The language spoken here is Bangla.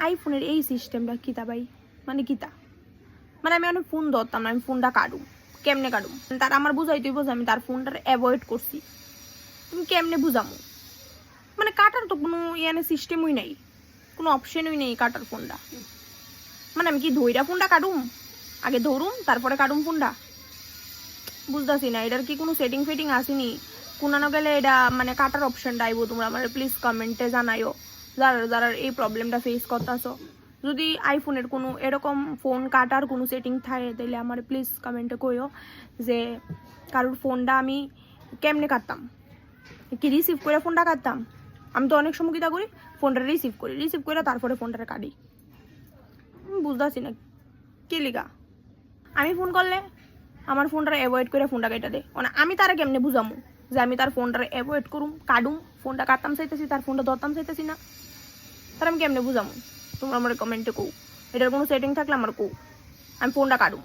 আইফোনের এই সিস্টেমটা কিতা ভাই, মানে কিতা, মানে আমি অনেক ফোন ধরতাম না, আমি ফোনটা কাটুম, কেমনে কাটুম, তার আমার বুঝাইতেই বোঝা আমি তার ফোনটার অ্যাভয়েড করছি, তুমি কেমনে বুঝামো, মানে কাটার তো কোনো ইয়ানে সিস্টেমই নেই, কোনো অপশনই নেই কাটার ফোনটা, মানে আমি কি ধইরা ফোনটা কাটুম, আগে ধরুম তারপরে কাটুম ফোনটা, বুঝতেছি না এটার কি কোনো সেটিং ফেটিং আসেনি, কোনানো গেলে এটা মানে কাটার অপশনটা আইবো, তোমরা আমার প্লিজ কমেন্টে জানাইও যারা যারা এই প্রবলেমটা ফেস করতেছো। যদি আইফোনের কোনো এরকম ফোন কাটার কোনো সেটিং থাকে তাহলে আমার প্লিজ কমেন্টে কইও যে কারোর ফোনটা আমি কেমনে কাটতাম, কি রিসিভ করে ফোনটা কাটতাম, আমি তো অনেক সময় কিতা করি ফোনটা রিসিভ করে তারপরে ফোনটা কাটি, বুঝতেছি না কি লিগা, আমি ফোন করলে আমার ফোনটা অ্যাভয়েড করে ফোনটা কেটে দে, মানে আমি তারা কেমনে বুঝামু যে আমি তার ফোনটা অ্যাভয়েড করুম কাটুম, ফোনটা কাটতাম চাইতেছি তার ফোনটা ধরতাম চাইতেছি না, তার আমি কেমনে বুঝামু, তোমরা আমার কমেন্টে কও, এটার কোনো সেটিং থাকলে আমার কও, আমি ফোনটা কাটুম।